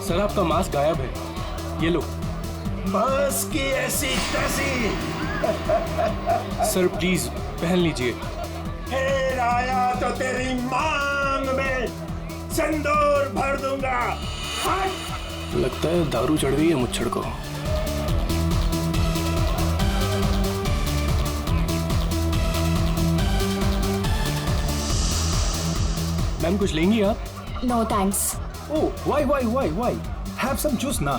Sir आपका mask गायब है, ये लो। बस की ऐसी तैसी। सर प्लीज पहन लीजिए। फिर आया तो तेरी मांग में सिंदूर भर दूंगा। हट! लगता है दारू चढ़ गई है मुच्छड़ को। मैम कुछ लेंगी आप? No thanks. Oh why have some juice ना।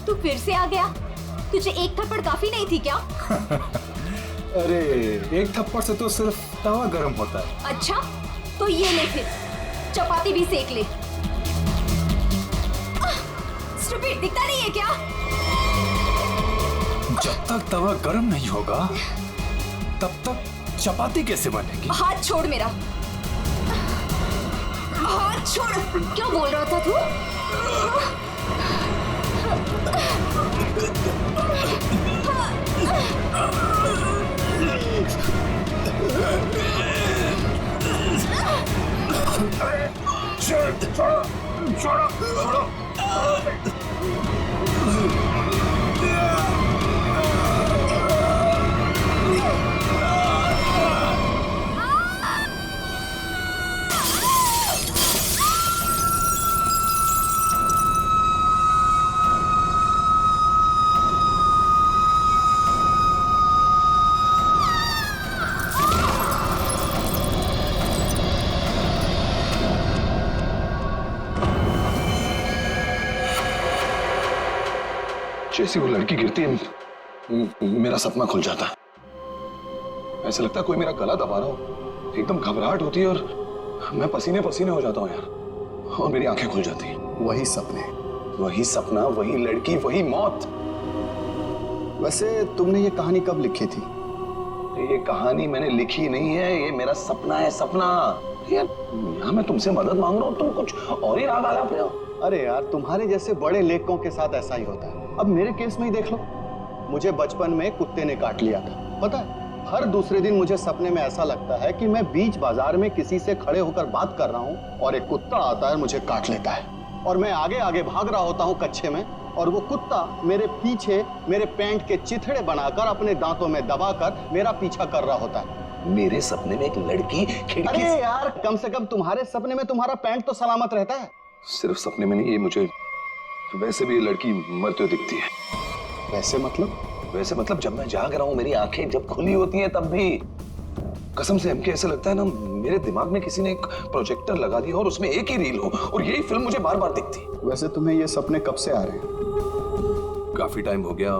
तू फिर से आ गया? तुझे एक थप्पड़ काफी नहीं थी क्या? अरे एक थप्पड़ से तो सिर्फ तवा गर्म होता है। अच्छा तो ये ले फिर, चपाती भी सेक ले। स्टूपिड, दिखता नहीं है क्या? जब तक तवा गर्म नहीं होगा तब तक चपाती कैसे बनेगी? हाथ छोड़ मेरा, हाथ छोड़। क्या बोल रहा था तू? छोड़ो। जैसी वो लड़की गिरती है मेरा सपना खुल जाता है। ऐसा लगता है कोई मेरा गला दबा रहा हो। एकदम घबराहट होती है और मैं पसीने पसीने हो जाता हूँ यार, और मेरी आंखें खुल जाती हैं। वही सपने, वही सपना, वही लड़की, वही मौत। वैसे तुमने ये कहानी कब लिखी थी? ये कहानी मैंने लिखी नहीं है, ये मेरा सपना है, सपना। यार यहाँ मैं तुमसे मदद मांग रहा हूँ, तुम कुछ और ही राग आलाप रहे हो। अरे यार तुम्हारे जैसे बड़े लेखकों के साथ ऐसा ही होता है। अब मेरे केस में ही देख लो, मुझे बचपन में कुत्ते ने काट लिया था। पता है, हर दूसरे दिन मुझे सपने में ऐसा लगता है कि मैं बीच बाजार में किसी से खड़े होकर बात कर रहा हूँ और एक कुत्ता आता है, मुझे काट लेता है और मैं आगे आगे भाग रहा होता हूँ कच्चे में, और वो कुत्ता मेरे पीछे मेरे पैंट के चिथड़े बनाकर अपने दांतों में दबाकर मेरा पीछा कर रहा होता है। मेरे सपने में एक लड़की खिड़की अरे यार कम से कम तुम्हारे सपने में तुम्हारा पैंट तो सलामत रहता है। सिर्फ सपने में नहीं, ये मुझे वैसे भी लड़की मरते हुए दिखती है। वैसे मतलब? वैसे मतलब जब मैं जाग रहा हूँ, मेरी आंखें जब खुली होती हैं तब भी कसम से हमके ऐसा लगता है ना, मेरे दिमाग में किसी ने एक प्रोजेक्टर लगा दिया और उसमें एक ही रील हो और यही फिल्म मुझे बार बार दिखती। वैसे तुम्हें ये सपने कब से आ रहे हैं? काफी टाइम हो गया,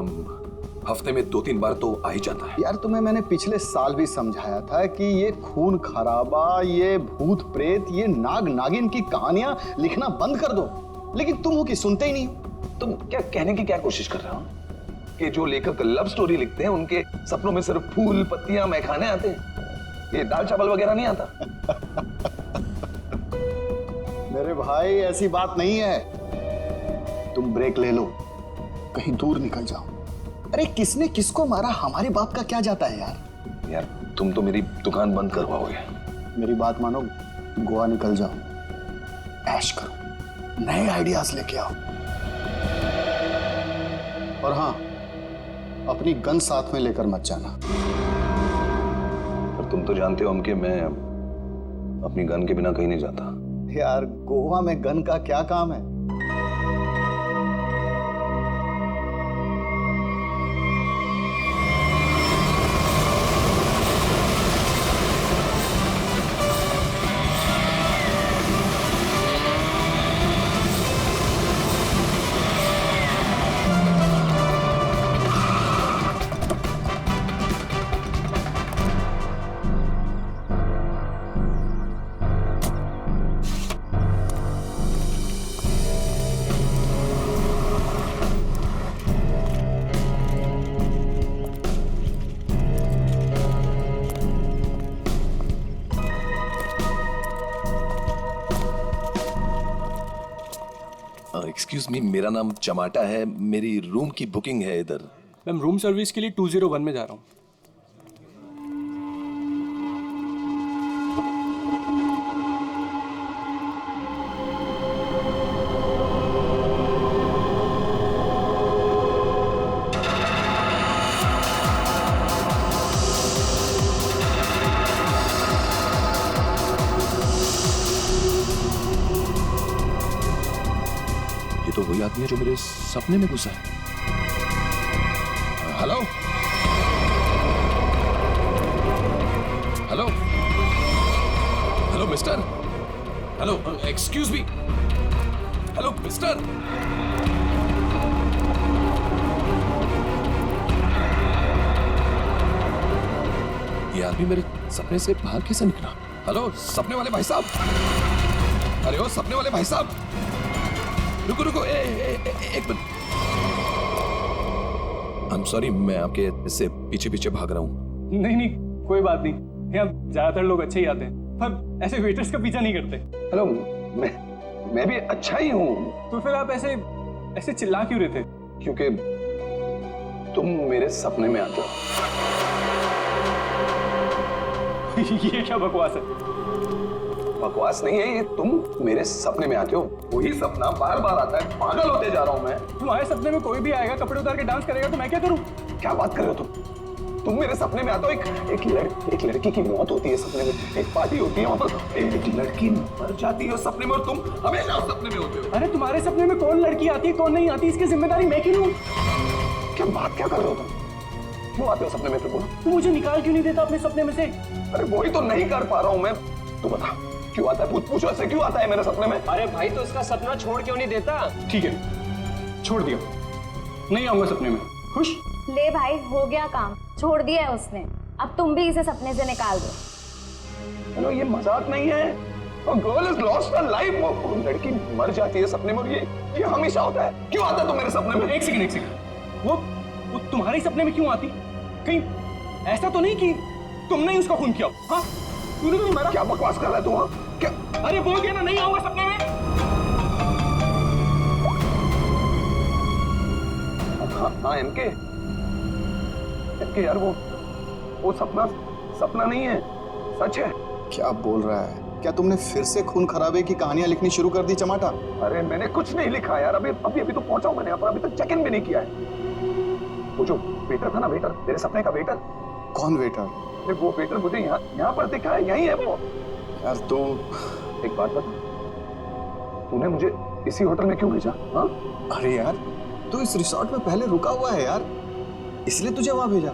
हफ्ते में 2-3 बार तो आ ही जाता है। यार तुम्हें मैंने पिछले साल भी समझाया था कि ये खून खराबा, ये भूत प्रेत, ये नाग नागिन की कहानियां लिखना बंद कर दो, लेकिन तुम हो कि सुनते ही नहीं। तुम क्या कहने की क्या कोशिश कर रहे हो कि जो लेखक लव स्टोरी लिखते हैं उनके सपनों में सिर्फ फूल पत्तियां मैखाने आते हैं, ये दाल चावल वगैरह नहीं आता? मेरे भाई ऐसी बात नहीं है, तुम ब्रेक ले लो, कहीं दूर निकल जाओ। अरे किसने किसको मारा, हमारी बात का क्या जाता है यार। यार तुम तो मेरी दुकान बंद करवाओगे। मेरी बात मानो, गोवा निकल जाओ, ऐश करो, नए आइडियाज लेके आओ, और हाँ अपनी गन साथ में लेकर मत जाना। पर तुम तो जानते हो हम कि मैं अपनी गन के बिना कहीं नहीं जाता। यार गोवा में गन का क्या काम है? एक्सक्यूज मी, मेरा नाम चमाटा है, मेरी रूम की बुकिंग है इधर। मैम रूम सर्विस के लिए 201 में जा रहा हूँ। ये तो वही आदमी है जो मेरे सपने में घुसा है। Hello hello hello mister, hello excuse me, hello mister. ये आदमी मेरे सपने से बाहर कैसे निकला? हेलो सपने वाले भाई साहब, अरे ओ सपने वाले भाई साहब, रुको रुको, एक मिनट। आई एम सॉरी, मैं आपके इससे पीछे पीछे भाग रहा हूँ। नहीं नहीं, कोई बात नहीं, यहाँ ज्यादातर लोग अच्छे ही आते हैं, पर ऐसे वेटर्स का पीछा नहीं करते। हेलो, मैं भी अच्छा ही हूँ। तो फिर आप ऐसे ऐसे चिल्ला क्यों रहे थे? क्योंकि तुम मेरे सपने में आते हो। ये क्या बकवास है? बकवास नहीं है ये, तुम मेरे सपने में आते हो, वही सपना बार बार आता है, पागल होते जा रहा हूँ मैं। तुम्हारे सपने में कोई भी आएगा, कपड़े उतार के डांस करेगा, तो मैं क्या करूँ? क्या बात कर रहे हो तुम मेरे सपने में आते हो, एक लड़की की मौत होती है सपने में, एक पार्टी होती है वहां पर, एक लड़की मर जाती है सपने में और तुम हमेशा उस सपने में होते हो। अरे तुम्हारे सपने में कौन लड़की आती है कौन नहीं आती, इसकी जिम्मेदारी मैं क्यों लूं? क्या बात क्या कर रहे हो तुम? क्यों आते हो सपने में? बोलो, तू मुझे निकाल क्यों नहीं देता अपने सपने में से? अरे वही तो नहीं कर पा रहा हूँ मैं। तू बता क्यों आता है, पूछो ऐसे क्यों आता है मेरे सपने में? अरे भाई तो उसका सपना छोड़ क्यों नहीं देता? ठीक है, छोड़ दिया, नहीं आऊंगा सपने में। खुश? ले भाई, हो गया काम, छोड़ दिया है उसने, अब तुम भी इसे सपने से निकाल दो। हेलो, ये मजाक नहीं है। Girl is lost her life, वो लड़की मर जाती है सपने में और ये हमेशा होता है। क्यों आता है तुम मेरे सपने में? एक सेकंड, वो तुम्हारे सपने में क्यों आती? कहीं ऐसा तो नहीं कि तुमने ही उसका खून किया? हाँ, तूने तो मारा। क्या बकवास कर रहा है तू? हाँ क्या? अरे बोल दिया ना, नहीं आऊंगा सपने में। हाँ एमके यार, वो सपना नहीं है, सच है। क्या बोल रहा है? क्या तुमने फिर से खून खराबे की कहानियां लिखनी शुरू कर दी चमाटा? अरे मैंने कुछ नहीं लिखा यार, अभी तो पहुंचा हूं मैंने यहाँ पर, अभी तक चेक इन भी नहीं किया है। वो जो वेटर था ना, वेटर, तेरे सपने का वेटर। कौन वेटर? अरे वो वेटर मुझे यहाँ पर दिखा है, यही है वो। यार तो एक बात बता, तूने मुझे इसी होटल में क्यों भेजा? हाँ, अरे यार, तू इस रिसोर्ट में पहले रुका हुआ है यार, इसलिए तुझे वहां भेजा।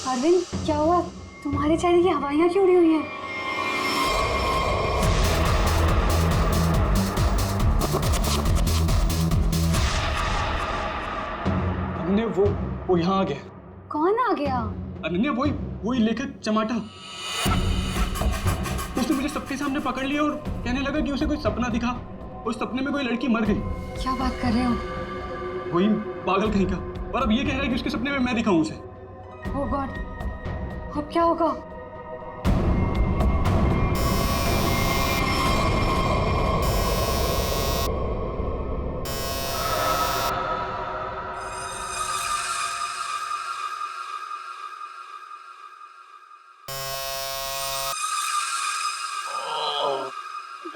अरविंद, क्या हुआ? तुम्हारे चेहरे की हवाइयाँ क्यों उड़ी हुई हैं? अनन्या, वो यहाँ आ गया। कौन आ गया? अनन्या, वही लेखक चमाटा। उसने मुझे सबके सामने पकड़ लिया और कहने लगा कि उसे कोई सपना दिखा, उस सपने में कोई लड़की मर गई। क्या बात कर रहे हो? वही पागल कहीं का, और अब ये कह रहा है कि उसके सपने में मैं दिखाऊं उसे। ओह गॉड, अब क्या होगा?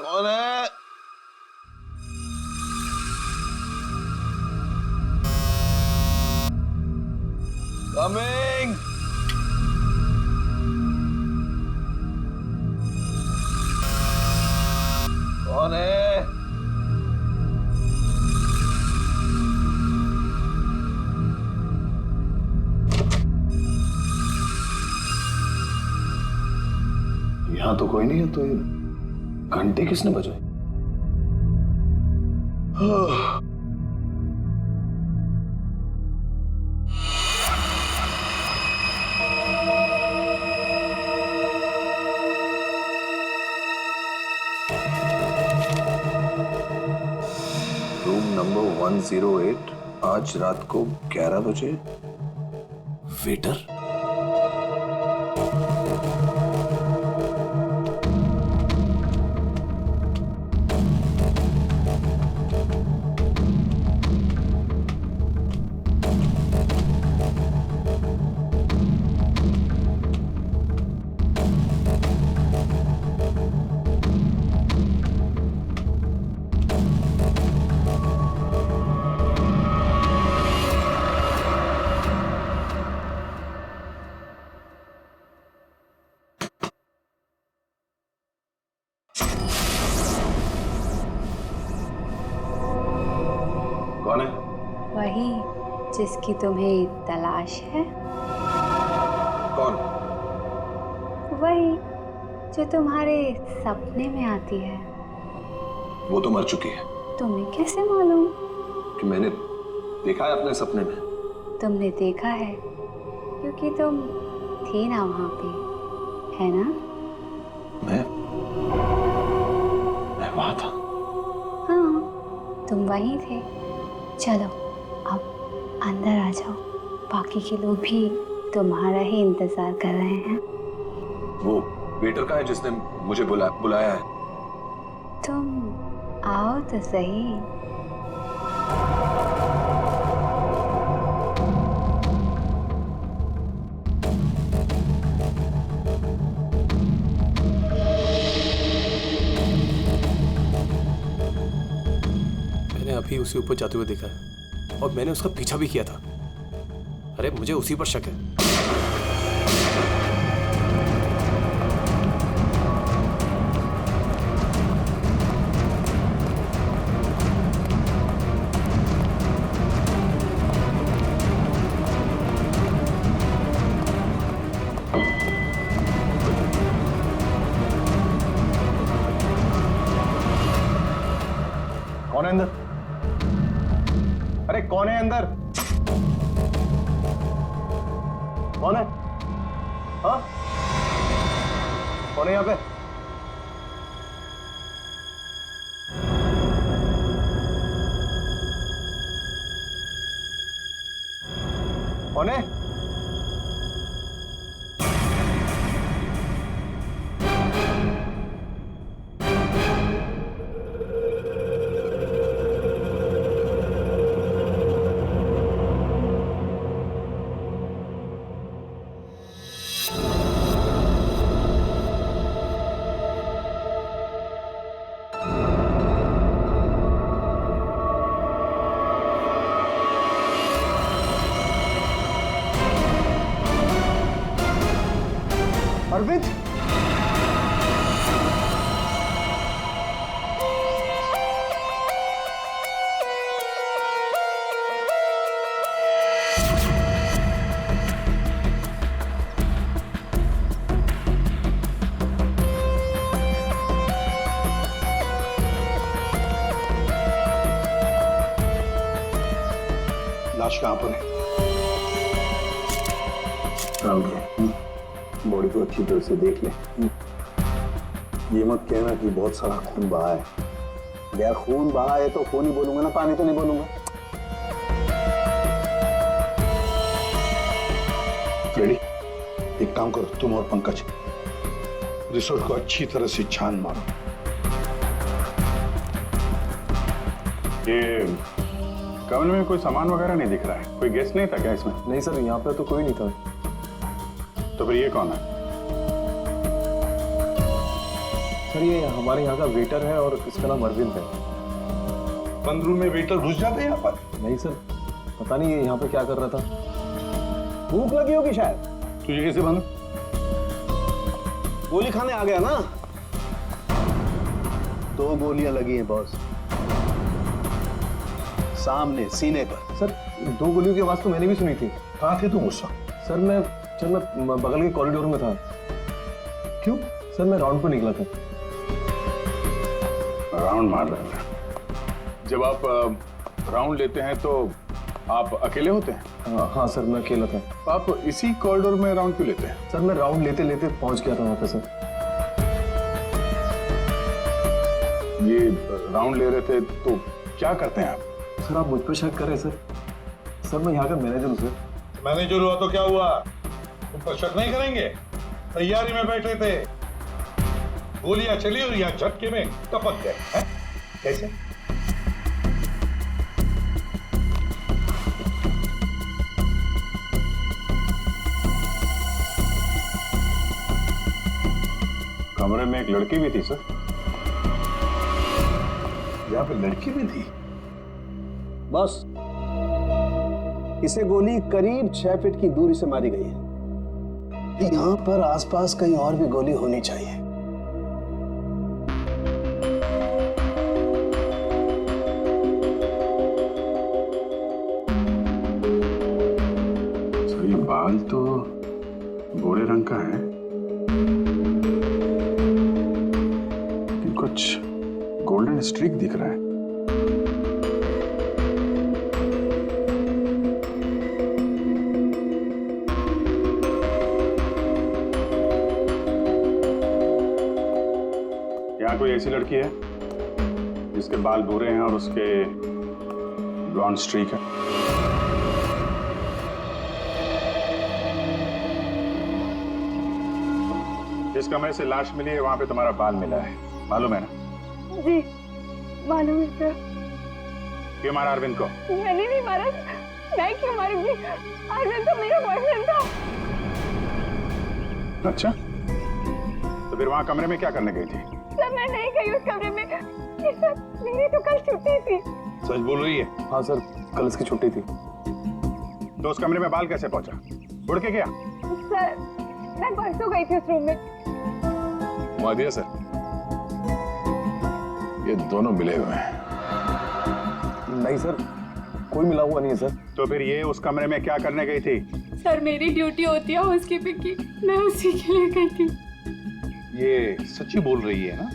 कौन है? कमिंग। कौन है? यहाँ तो कोई नहीं है, तो ये घंटे किसने बजाई? रूम नंबर 108, आज रात को 11 बजे। वेटर? जिसकी तुम्हें तलाश है? कौन? वही जो तुम्हारे सपने में आती है। वो तो मर चुकी है। तुम्हें कैसे मालूम? कि मैंने देखा है अपने सपने में। तुमने देखा है क्योंकि तुम थी ना वहां पे, है ना? मैं वहां था। हाँ, तुम वहीं थे। चलो अब अंदर आ जाओ, बाकी के लोग भी तुम्हारा ही इंतजार कर रहे हैं। वो वेटर का है जिसने मुझे बुलाया है। तुम आओ तो सही। मैंने अभी उसे ऊपर जाते हुए देखा है और मैंने उसका पीछा भी किया था। अरे मुझे उसी पर शक है। कौन है अंदर? अरे कौन है अंदर? कौन है? हाँ? कौन है यहाँ पे? कौन है? अरविंद? लाश कहां पर है? बॉडी को अच्छी तरह से देख ले। ये मत कहना कि बहुत सारा खून बहा है। यार खून बहा है तो खून ही बोलूंगा ना, पानी तो नहीं बोलूंगा। रेडी? एक काम करो, तुम और पंकज रिसोर्ट को अच्छी तरह से छान मारो। ये कमरे में कोई सामान वगैरह नहीं दिख रहा है? कोई गेस्ट नहीं था क्या इसमें? नहीं सर, यहाँ पे तो कोई नहीं था। तो फिर ये कौन है? सर ये हमारे यहाँ का वेटर है और इसका नाम अरविंद है। बंद रूम में वेटर घुस जाते हैं यहाँ पर? नहीं सर, पता नहीं ये यहाँ पे क्या कर रहा था। भूख लगी होगी शायद। तुझे कैसे मालूम? गोली खाने आ गया ना। 2 गोलियां लगी हैं बॉस, सामने सीने पर। सर 2 गोलियों की आवाज तो मैंने भी सुनी थी। कहाँ थे तुम उस वक्त? सर मैं बगल के कॉरिडोर में था। क्यों? सर मैं राउंड पर निकला था। राउंड मार रहे थे? जब आप राउंड लेते हैं तो आप अकेले होते हैं? हाँ सर, मैं अकेला था। आप इसी कॉरिडोर में राउंड क्यों लेते हैं? सर मैं राउंड लेते लेते पहुंच गया था वहां पे सर। ये राउंड ले रहे थे तो क्या करते हैं आप? सर आप मुझ पर शक कर रहे हैं सर। सर मैं यहाँ का मैनेजर हूँ सर। मैनेजर हुआ तो क्या हुआ? तुम पर शक नहीं करेंगे? तैयारी में बैठे थे, गोलियां चली और यहाँ झटके में टपक गए हैं? कैसे? कमरे में एक लड़की भी थी सर। यहाँ पे लड़की भी थी? बस इसे गोली करीब 6 फीट की दूरी से मारी गई है। यहाँ पर आसपास कहीं और भी गोली होनी चाहिए। ये बाल तो भूरे रंग का है, लेकिन कुछ गोल्डन स्ट्रीक दिख रहा है। यहाँ कोई ऐसी लड़की है जिसके बाल भूरे हैं और उसके ब्लॉन्ड स्ट्रीक है? जिस कमरे से लाश मिली है वहां पे तुम्हारा बाल मिला है, मालूम है ना? जी मालूम है सर। क्यों मारा अरविंद को? मैंने नहीं मारा। मैं क्यों मारूंगी? अरविंद तो मेरा बॉयफ्रेंड था। अच्छा, तो फिर वहां कमरे में क्या करने गई थी? सर मैं नहीं गई उस कमरे में। सर मेरी तो कल छुट्टी थी। सच बोल रही है? हाँ सर, कल इसकी छुट्टी थी। तो उस कमरे में बाल कैसे पहुंचा? उड़ के गया? सर मैं परसों गई थी उस रूम में। मादिया सर, ये दोनों मिले हुए हैं। नहीं सर, कोई मिला हुआ नहीं है सर। तो फिर ये उस कमरे में क्या करने गई थी? सर मेरी ड्यूटी होती है हाउसकीपिंग की, मैं उसी के लिए गई थी। ये सच्ची बोल रही है ना?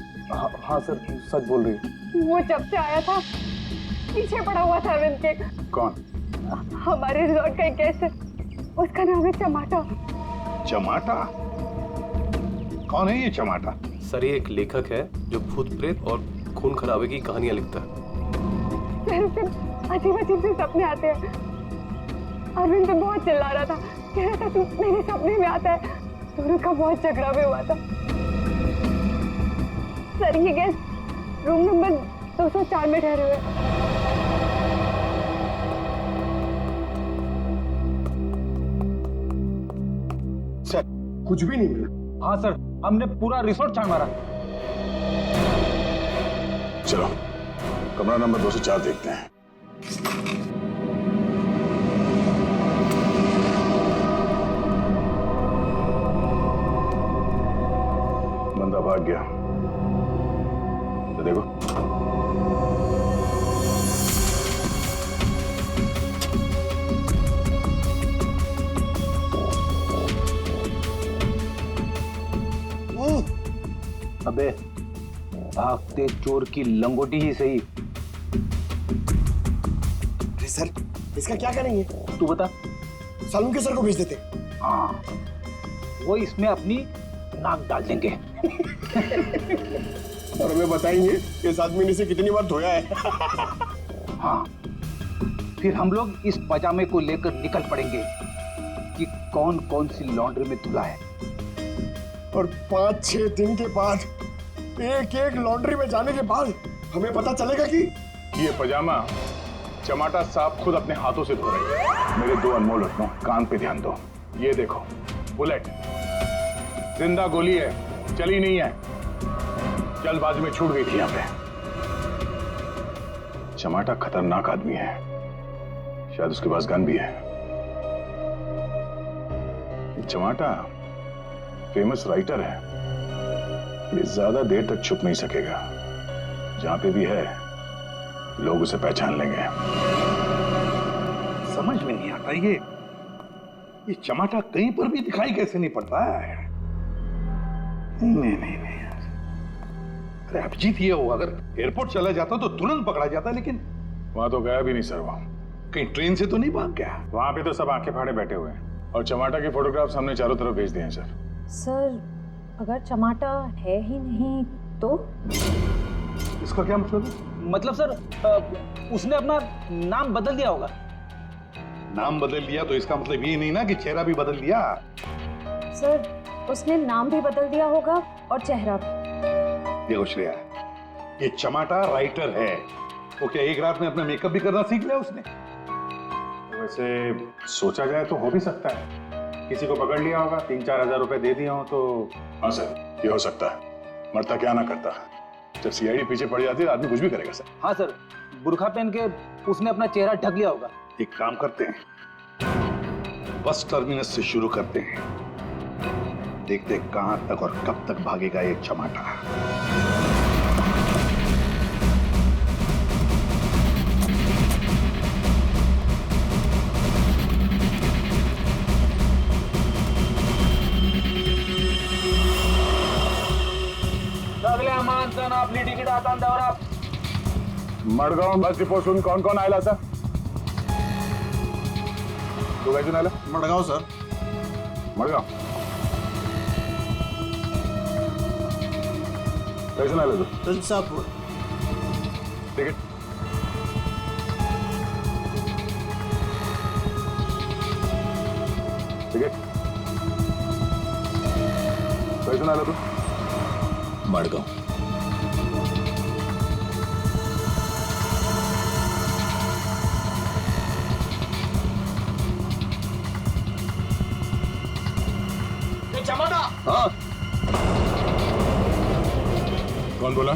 हाँ सर, सच बोल रही है। वो जब से आया था पीछे पड़ा हुआ था अरविंद के। कौन? हमारे रिजॉर्ट का एक गेस्ट है, उसका नाम है चमाटा। चमाटा? कौन है ये चमाटा? सर ये एक लेखक है जो भूत प्रेत और खून खराबे की कहानियां लिखता है। सर उसे अजीब अजीब से सपने आते हैं। अरविंद तो बहुत चिल्ला रहा था, कह रहा था तू मेरे सपने में आता है। दोनों का बहुत झगड़ा भी हुआ था। सर ये गेस्ट रूम नंबर 204 में ठहरे हुए। सर कुछ भी नहीं मिला। हाँ सर, हमने पूरा रिसोर्ट छान मारा। चलो कमरा नंबर 204 देखते हैं। बंदा भाग गया, तो देखो। अबे भागते चोर की लंगोटी ही सही। अरे सर इसका क्या करेंगे? तू बता। सालू के सर को भेज देते। हाँ वो इसमें अपनी नाक डाल देंगे। और हमें बताएंगे इस आदमी ने इसे कितनी बार धोया है। हाँ फिर हम लोग इस पजामे को लेकर निकल पड़ेंगे कि कौन कौन सी लॉन्ड्री में धुला है। और 5-6 दिन के बाद एक एक लॉन्ड्री में जाने के बाद हमें पता चलेगा कि ये पजामा चमाटा साहब खुद अपने हाथों से धो रहे हैं। मेरे दो अनमोल रत्नों, कान पे ध्यान दो। ये देखो बुलेट, जिंदा गोली है, चली नहीं है, जल्दबाजी में छूट गई थी यहाँ पे। चमाटा खतरनाक आदमी है, शायद उसके पास गन भी है। चमाटा फेमस राइटर है, ये ज्यादा देर तक छुप नहीं सकेगा। जहां पे भी है लोग उसे पहचान लेंगे। समझ में नहीं आता ये चमाटा कहीं पर भी दिखाई कैसे नहीं पड़ता है? नहीं अरे अभिजीत, ये हो अगर एयरपोर्ट चला जाता तो तुरंत पकड़ा जाता, लेकिन वहां तो गया भी नहीं सर। वो कहीं ट्रेन से तो नहीं भाग गया? वहां पे तो सब आंखें फाड़े बैठे हुए हैं और चमाटा के फोटोग्राफ्स हमने चारों तरफ भेज दिए हैं सर। सर अगर चमाटा है ही नहीं तो? इसका क्या मतलब है? मतलब सर उसने अपना नाम बदल दिया होगा। नाम बदल दिया तो इसका मतलब ये नहीं ना कि चेहरा भी बदल दिया। सर उसने नाम भी बदल दिया होगा और चेहरा भी। देखो श्रेया, ये चमाटा राइटर है, वो क्या एक रात में अपना मेकअप भी करना सीख लिया उसने? वैसे सोचा जाए तो हो भी सकता है, किसी को पकड़ लिया होगा, 3-4 हजार रुपए दे दिया हो तो। हाँ सर, ये हो सकता है। मरता क्या ना करता, जब सीआईडी पीछे पड़ जाती है आदमी कुछ भी करेगा सर। हाँ सर, बुर्खा पहन के उसने अपना चेहरा ढक लिया होगा। एक काम करते हैं, बस टर्मिनस से शुरू करते हैं, देखते हैं कहां तक और कब तक भागेगा ये चमाटा। आता दौरा मडगाव बस डिपो सुन कौन कौन आयला सर तू काय आला मडगाव सर मडगाव कैसे आला तू तुलसापुर तिकीट तिकीट कैसे आला तू मडगाव चमाटा हाँ कौन बोला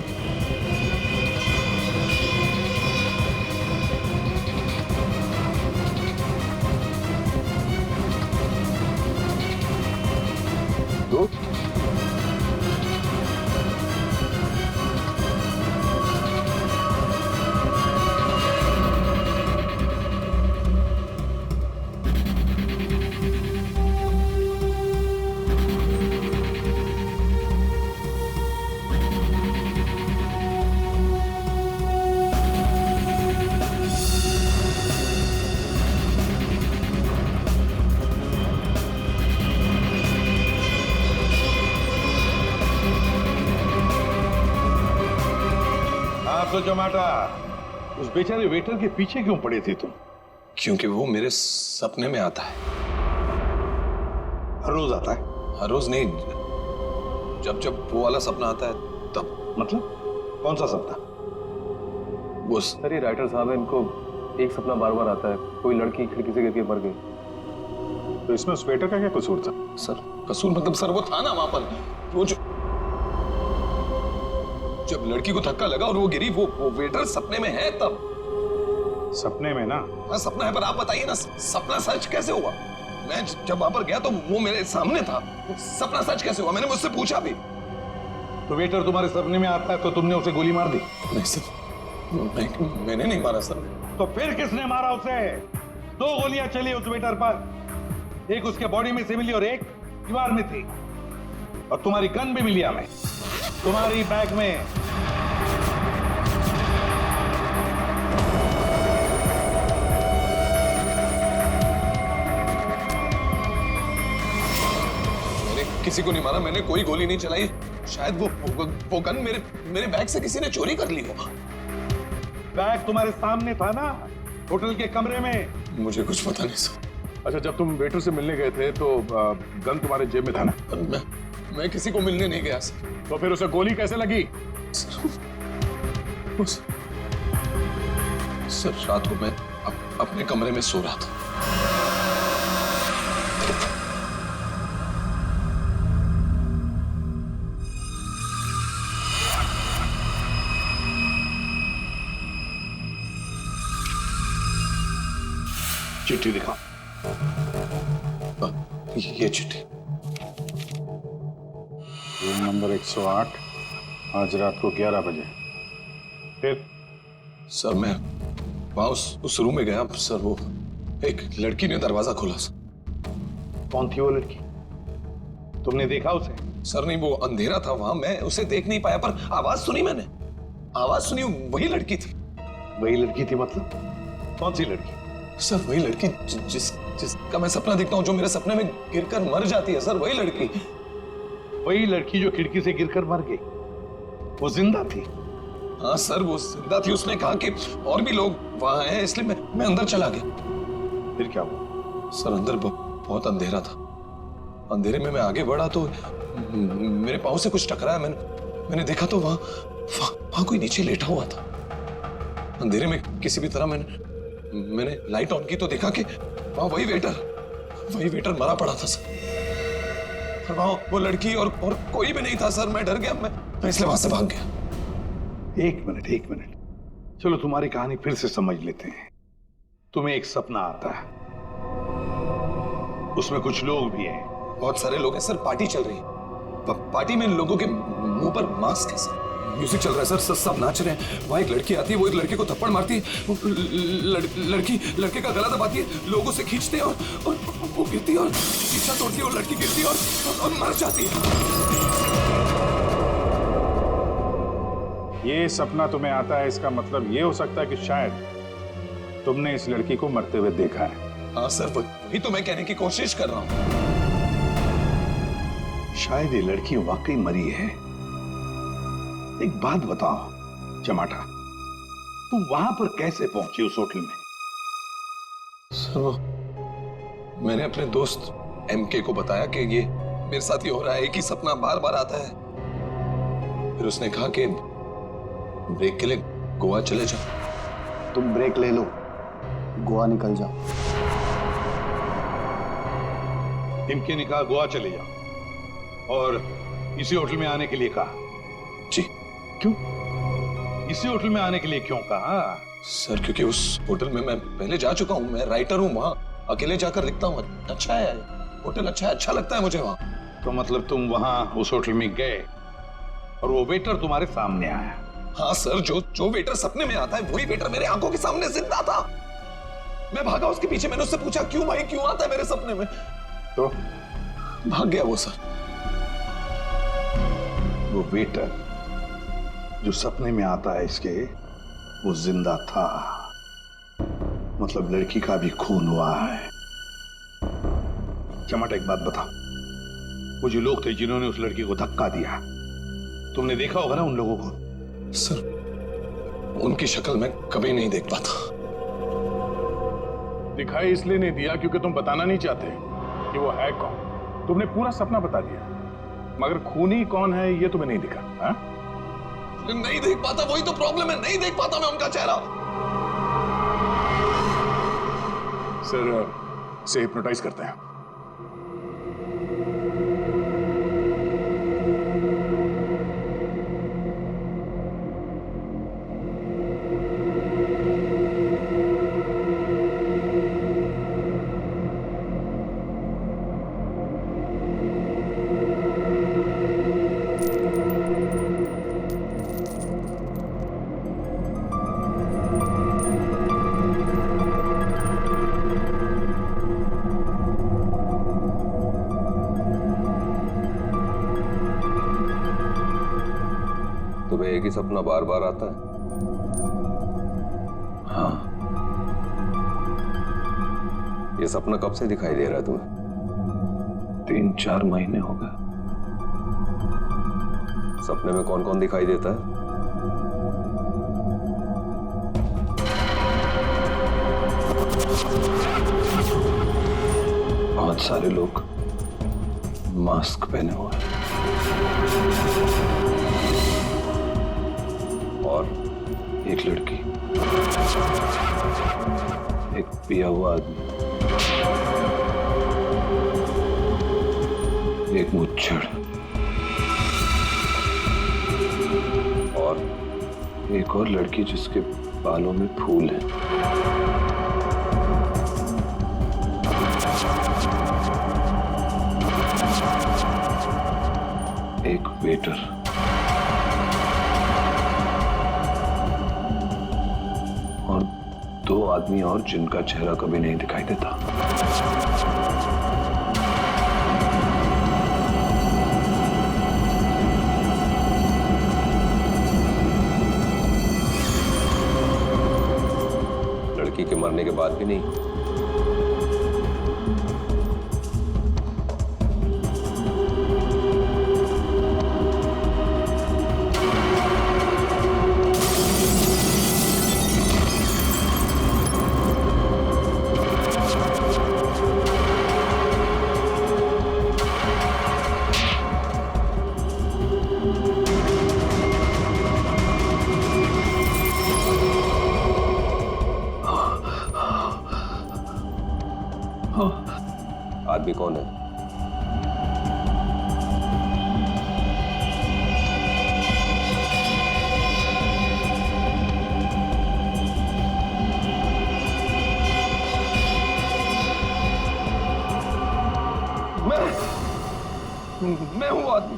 तू तो जमाटा उस बेचारे वेटर के पीछे क्यों पड़े थे तुम? क्योंकि वो मेरे सपने में आता है। हर रोज आता है? हर रोज नहीं, जब जब वो वाला सपना आता है तब। मतलब कौन सा सपना? वो सर ये राइटर साहब है, इनको एक सपना बार बार आता है, कोई लड़की खिड़की से गिर के मर गई। तो इसमें उस वेटर का क्या कसूर था? सर कसूर मतलब सर वो था ना वहां पर, वो जो जब लड़की को धक्का लगा और वो गिरी, वो वेटर सपने में है तब। सपने में ना? हाँ सपना है, पर आप बताइए ना सपना सच कैसे हुआ? मैं जब वहां पर गया तो वो मेरे सामने था, सपना सच कैसे हुआ? मैंने मुझसे पूछा भी। तो वेटर तुम्हारे सपने में आता है तो तुमने उसे गोली मार दी? नहीं सर, मैंने नहीं मारा सर। तो फिर किसने मारा उसे? 2 गोलियां चली उस वेटर पर, एक उसके बॉडी में से मिली और एक दीवार में थी। और तुम्हारी गन भी मिली हमें तुम्हारी बैग में। मैंने किसी को नहीं मारा, मैंने कोई गोली नहीं चलाई। शायद वो गन मेरे बैग से किसी ने चोरी कर ली हो। बैग तुम्हारे सामने था ना, होटल के कमरे में। मुझे कुछ पता नहीं सर। अच्छा, जब तुम वेटर से मिलने गए थे तो गन तुम्हारे जेब में था ना? मैं किसी को मिलने नहीं गया सर। तो फिर उसे गोली कैसे लगी? सर रात को मैं अपने कमरे में सो रहा था। चिट्ठी दिखा। ये चिट्ठी। रूम नंबर 108, आज रात को 11 बजे। फिर? सर मैं वहां उस रूम में गया सर, वो एक लड़की ने दरवाजा खोला सर। कौन थी वो लड़की? तुमने देखा उसे? सर नहीं, वो अंधेरा था वहां, मैं उसे देख नहीं पाया, पर आवाज सुनी मैंने। आवाज सुनी, वही लड़की थी। वही लड़की थी मतलब? कौन सी लड़की? सर वही लड़की जिसका मैं सपना देखता हूँ, जो मेरे सपने में गिरकर मर जाती है सर, वही लड़की। वही लड़की जो खिड़की से गिरकर मर गई, वो जिंदा थी? हाँ सर वो जिंदा थी। उसने कहा कि और भी लोग वहां हैं, इसलिए मैं अंदर चला गया। फिर क्या हुआ? सर अंदर बहुत अंधेरा था। अंधेरे में मैं आगे बढ़ा तो मेरे पाँव से कुछ टकराया। मैंने देखा तो वहां कोई नीचे लेटा हुआ था। अंधेरे में किसी भी तरह मैंने लाइट ऑन की तो देखा कि वहां वही वेटर मरा पड़ा था सर। और वहां वो लड़की और कोई भी नहीं था सर। मैं डर गया, मैं इसलिए वहां से भाग गया। एक मिनट, चलो तुम्हारी कहानी फिर से समझ लेते हैं। तुम्हें एक सपना आता है, उसमें कुछ लोग भी हैं। बहुत सारे लोग हैं सर, पार्टी चल रही है। पार्टी में लोगों के मुंह पर मास्क है सर। म्यूजिक चल रहा है सर, सब नाच रहे हैं। वहां एक लड़की आती है, वो एक लड़के को थप्पड़ मारती है। लड़की लड़के का गला दबाती है, लोगों से खींचते हैं और वो गिरती है और शीशा तोड़ती है और लड़की गिरती है और मर जाती है। ये सपना तुम्हें आता है, इसका मतलब ये हो सकता है कि शायद तुमने इस लड़की को मरते हुए देखा है। हाँ सर, वही तो मैं कहने की कोशिश कर रहा हूँ। शायद ये लड़की वाकई मरी है। एक बात बताओ चमाटा, तुम वहां पर कैसे पहुंची उस होटल में? सर वो मैंने अपने दोस्त एमके को बताया कि ये मेरे साथ ही हो रहा है, एक ही सपना बार बार आता है। फिर उसने कहा कि ब्रेक के लिए गोवा चले जाओ। तुम ब्रेक ले लो, गोवा निकल जाओ। एमके ने कहा गोवा चले जाओ और इसी होटल में आने के लिए कहा? जी। क्यों इसी होटल में आने के लिए क्यों कहा? सर क्योंकि उस होटल में मैं पहले जा चुका हूँ, मैं राइटर हूँ, वहां अकेले जाकर लिखता हूँ। अच्छा है होटल, अच्छा लगता है मुझे वहां। तो मतलब तुम वहां उस होटल में गए और वो वेटर तुम्हारे सामने आया? हाँ सर, जो वेटर सपने में आता है वही वेटर मेरे आंखों के सामने जिंदा था। मैं भागा उसके पीछे, मैंने उससे पूछा क्यों भाई, क्यों आता है मेरे सपने में? तो भाग गया वो सर। वो वेटर जो सपने में आता है इसके, वो जिंदा था। मतलब लड़की का भी खून हुआ है। चमाटा एक बात बता, वो जो लोग थे जिन्होंने उस लड़की को धक्का दिया, तुमने देखा होगा ना उन लोगों को? सर उनकी शक्ल मैं कभी नहीं देख पाता। दिखाई इसलिए नहीं दिया क्योंकि तुम बताना नहीं चाहते कि वो है कौन। तुमने पूरा सपना बता दिया, मगर खूनी कौन है ये तुम्हें नहीं दिखा। हा? नहीं देख पाता, वही तो प्रॉब्लम है, नहीं देख पाता मैं उनका चेहरा। सर से हिप्नोटाइज करते हैं। तुम्हें एक ही सपना बार बार आता है? हाँ। ये सपना कब से दिखाई दे रहा है तुम्हें? 3-4 महीने हो गए। सपने में कौन कौन दिखाई देता है? बहुत सारे लोग मास्क पहने हुए हैं और एक लड़की, एक पिया हुआ आदमी, एक मुच्छड़ और एक और लड़की जिसके बालों में फूल हैं। एक वेटर और 2 आदमी और जिनका चेहरा कभी नहीं दिखाई देता। लड़की के मरने के बाद भी नहीं? आदमी कौन है? मैं हूं आदमी।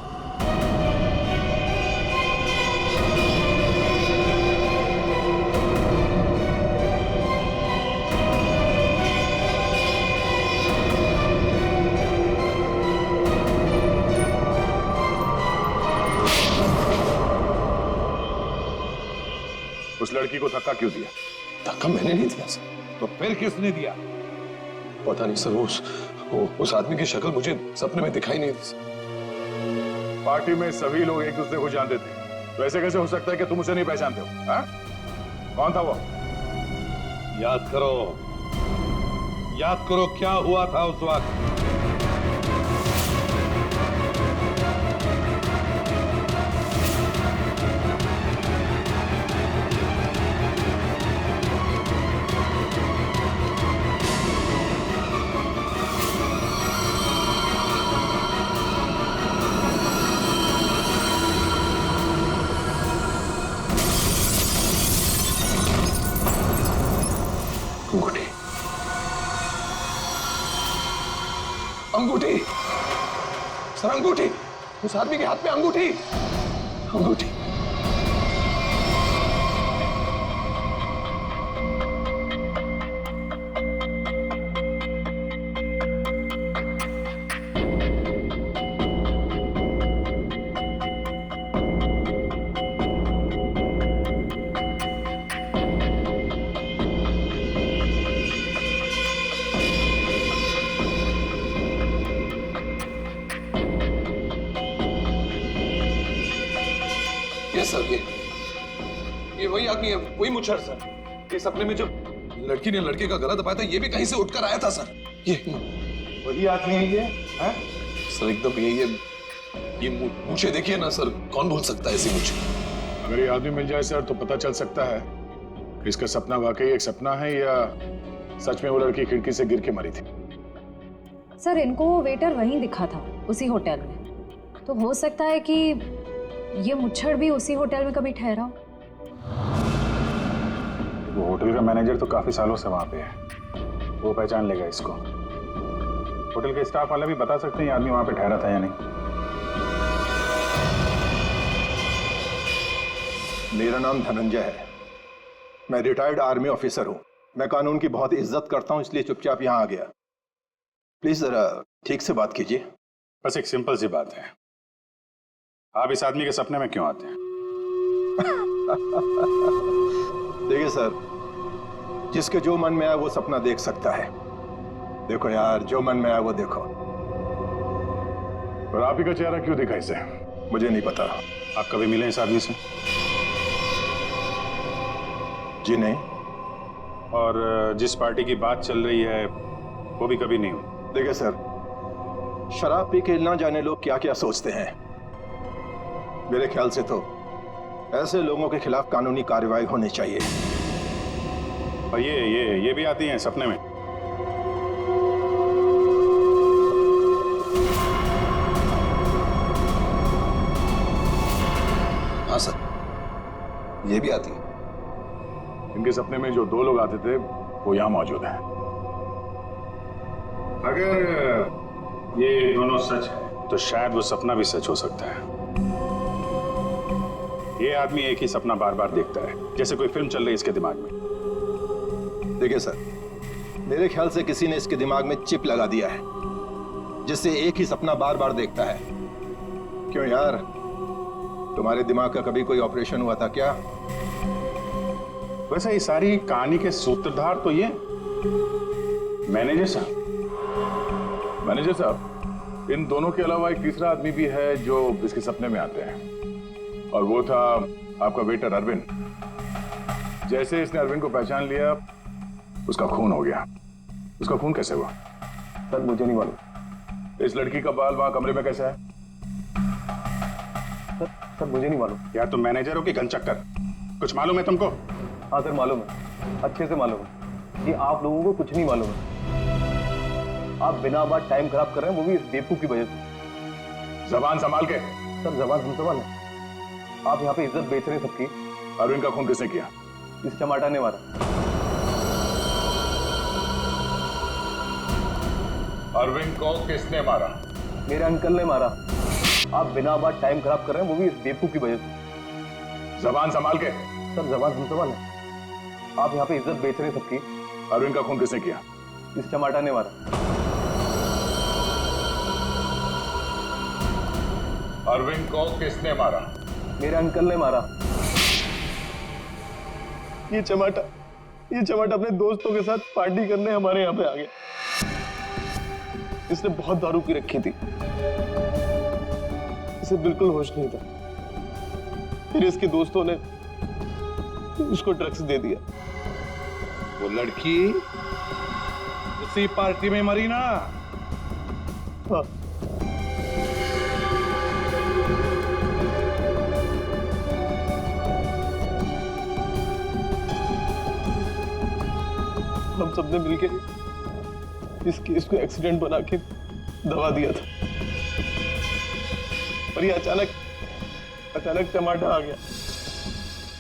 उस लड़की को धक्का क्यों दिया? धक्का मैंने नहीं दिया सर। तो फिर किसने दिया? पता नहीं सर, उस आदमी की शक्ल मुझे सपने में दिखाई नहीं दी सर। पार्टी में सभी लोग एक दूसरे को जानते थे, तो ऐसे कैसे हो सकता है कि तुम उसे नहीं पहचानते हो? हाँ? कौन था वो? याद करो क्या हुआ था उस वक्त। अंगूठी सर, अंगूठी, उस आदमी के हाथ में अंगूठी। अंगूठी सर, ये वही आदमी है, वही मुच्छर सर। ये सपने में जो लड़की ने लड़के का गला दबाया था, ये भी कहीं से उठकर आया था सर। ये वही आदमी है ये? है? सर एकदम ये मूछे देखिए ना सर, कौन भूल सकता है ऐसी मूछे? अगर ये आदमी मिल जाए सर तो पता चल सकता है कि इसका सपना वाकई एक सपना है या सच में वो लड़की खिड़की से गिर के मरी थी। सर इनको वो वेटर वहीं दिखा था, उसी होटल में। तो हो सकता है कि ये मुच्छड़ भी उसी होटल में कभी ठहरा हो। वो होटल का मैनेजर तो काफी सालों से वहां पे है, वो पहचान लेगा इसको। होटल के स्टाफ वाले भी बता सकते हैं ये आदमी वहां पे ठहरा था या नहीं। मेरा नाम धनंजय है, मैं रिटायर्ड आर्मी ऑफिसर हूं। मैं कानून की बहुत इज्जत करता हूं, इसलिए चुपचाप यहां आ गया। प्लीज जरा ठीक से बात कीजिए। बस एक सिंपल सी बात है, आप इस आदमी के सपने में क्यों आते हैं? देखिए सर, जिसके जो मन में आए वो सपना देख सकता है। देखो यार, जो मन में आए वो देखो। और आप ही का चेहरा क्यों दिखा इसे? मुझे नहीं पता। आप कभी मिले इस आदमी से? जी नहीं। और जिस पार्टी की बात चल रही है वो भी कभी नहीं हुई? देखिए सर, शराब पी के ना जाने लोग क्या क्या सोचते हैं। मेरे ख्याल से तो ऐसे लोगों के खिलाफ कानूनी कार्रवाई होनी चाहिए। और ये भी आती हैं सपने में? हाँ सर, ये भी आती है। इनके सपने में जो दो लोग आते थे वो यहां मौजूद हैं। अगर ये दोनों सच है तो शायद वो सपना भी सच हो सकता है। ये आदमी एक ही सपना बार बार देखता है, जैसे कोई फिल्म चल रही है इसके दिमाग में। देखिए सर, मेरे ख्याल से किसी ने इसके दिमाग में चिप लगा दिया है, जिससे एक ही सपना बार बार देखता है। क्यों यार, तुम्हारे दिमाग का कभी कोई ऑपरेशन हुआ था क्या? वैसे ये सारी कहानी के सूत्रधार तो ये मैनेजर साहब, इन दोनों के अलावा एक तीसरा आदमी भी है जो इसके सपने में आते हैं, और वो था आपका वेटर अरविंद। जैसे इसने अरविंद को पहचान लिया, उसका खून हो गया। उसका खून कैसे हुआ? सर मुझे नहीं मालूम। इस लड़की का बाल वहां कमरे में कैसे है? सर मुझे नहीं मालूम। यार तुम मैनेजर हो कि घनचक्कर, कुछ मालूम है तुमको? हाँ सर मालूम है, अच्छे से मालूम है। ये आप लोगों को कुछ नहीं मालूम है। आप बिना बात टाइम खराब कर रहे हैं, वो भी इस बेवकूफ की वजह से। जबान संभाल के। सर जबान हम संभाल है। आप यहाँ पे इज्जत बेच रहे हैं सबकी। अरविंद का खून किसने किया? इस टमाटर ने मारा। अरविंद को किसने मारा? मेरे अंकल ने मारा। आप बिना बात टाइम खराब कर रहे हैं, वो भी इस बेवकूफ की वजह से। जबान संभाल के। सर जबान हम संभाल है। आप यहाँ पे इज्जत बेच रहे हैं सबकी। अरविंद का खून किसने किया? इस टमाटर ने मारा। अरविंद को किसने मारा? मेरे अंकल ने मारा। ये चमाटा अपने दोस्तों के साथ पार्टी करने हमारे यहाँ पे आ गया। इसने बहुत दारू पी रखी थी, इसे बिल्कुल होश नहीं था। फिर इसके दोस्तों ने इसको ड्रग्स दे दिया। वो लड़की उसी पार्टी में मरी ना? हाँ। हम सबने मिलके इस केस को एक्सीडेंट बना के दबा दिया था, पर ये अचानक टमाटा आ गया।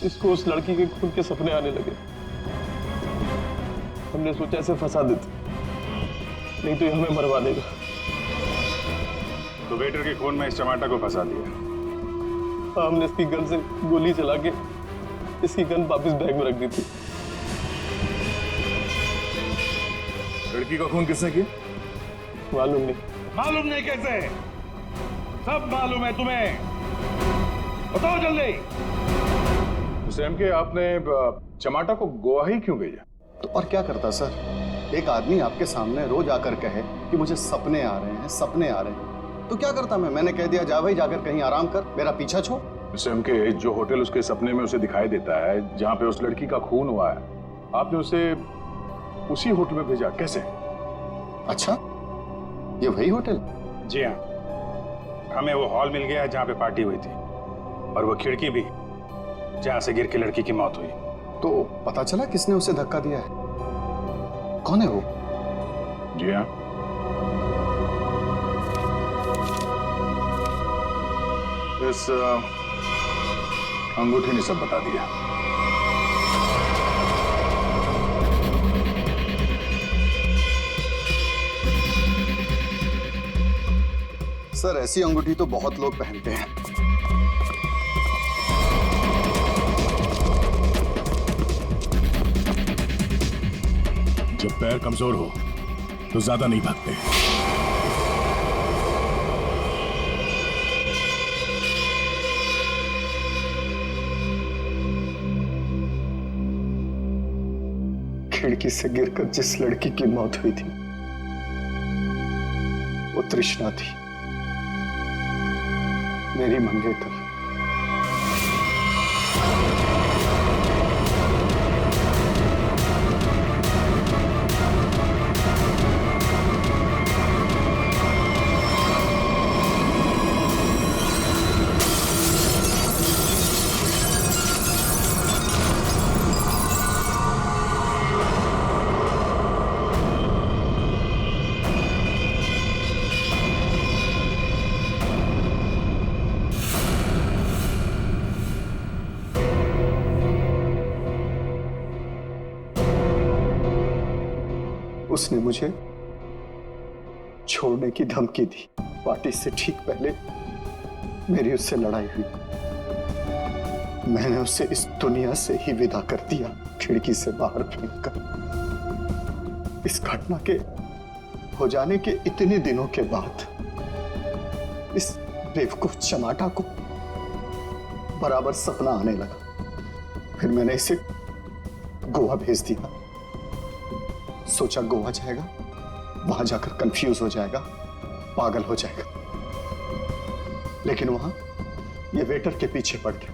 इसको उस लड़की के खून के सपने आने लगे। हमने सोचा इसे फंसा देते, नहीं तो ये हमें मरवा देगा। तो वेटर के खून में इस टमाटर को फंसा दिया? हाँ, हमने इसकी गन से गोली चला के इसकी गन वापस बैग में रख दी थी। लड़की का खून किसने किया? मालूम नहीं। मालूम नहीं कैसे? सब मालूम है तुम्हें, बताओ जल्दी। सैम के आपने चमाटा को गोवा ही क्यों भेजा? तो और क्या करता सर? एक आदमी आपके सामने रोज आकर कहे कि मुझे सपने आ रहे हैं, सपने आ रहे हैं, तो क्या करता मैंने कह दिया जा भाई जाकर कहीं आराम कर, मेरा पीछा छोड़। सैम के जो होटल उसके सपने में उसे दिखाई देता है, जहां पे उस लड़की का खून हुआ है, आपने उसे उसी होटल में भेजा, कैसे? अच्छा, ये वही होटल? जी हाँ, हमें वो हॉल मिल गया जहां पे पार्टी हुई थी, और वो खिड़की भी जहां से गिर के लड़की की मौत हुई। तो पता चला किसने उसे धक्का दिया है? कौन है वो? जी हाँ, इस अंगूठी ने सब बता दिया। सर, ऐसी अंगूठी तो बहुत लोग पहनते हैं। जब पैर कमजोर हो तो ज्यादा नहीं भागते। खिड़की से गिरकर जिस लड़की की मौत हुई थी वो तृष्णा थी, मेरी मंगेतर। उसने मुझे छोड़ने की धमकी दी। पार्टी से ठीक पहले मेरी उससे लड़ाई हुई। मैंने उसे इस दुनिया से ही विदा कर दिया, खिड़की से बाहर फेंककर। इस घटना के हो जाने के इतने दिनों के बाद इस बेवकूफ चमाटा को बराबर सपना आने लगा। फिर मैंने इसे गोवा भेज दिया। सोचा गोवा जाएगा, वहां जाकर कंफ्यूज हो जाएगा, पागल हो जाएगा, लेकिन वहां ये वेटर के पीछे पड़ गया।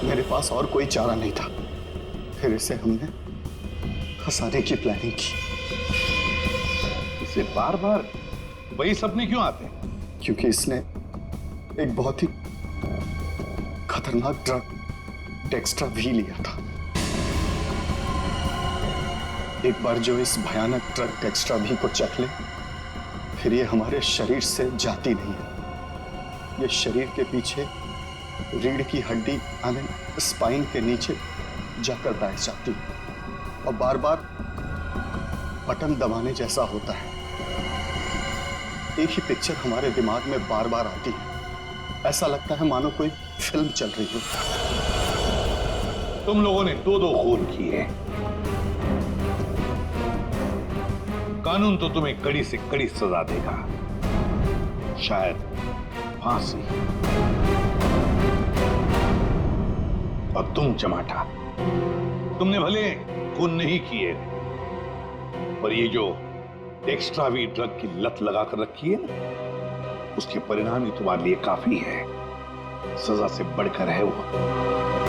मेरे पास और कोई चारा नहीं था। फिर इसे हमने फंसाने की प्लानिंग की। इसे बार बार वही सपने क्यों आते हैं? क्योंकि इसने एक बहुत ही खतरनाक ड्रग डेक्स्ट्रा भी लिया था। एक बार जो इस भयानक ड्रग डेक्स्ट्रा भी को चख ले, फिर ये हमारे शरीर से जाती नहीं है। ये शरीर के पीछे रीढ़ की हड्डी स्पाइन के नीचे जाकर बैठ जाती है और बार बार बटन दबाने जैसा होता है। एक ही पिक्चर हमारे दिमाग में बार बार आती है। ऐसा लगता है मानो कोई फिल्म चल रही हो। तुम लोगों ने दो खून किए। कानून तो तुम्हें कड़ी से कड़ी सजा देगा, शायद फांसी। और तुम चमाटा, तुमने भले खून नहीं किए, पर ये जो एक्स्ट्रा वी ड्रग की लत लगाकर रखी है ना, उसके परिणाम ही तुम्हारे लिए काफी है। सजा से बढ़कर है वो।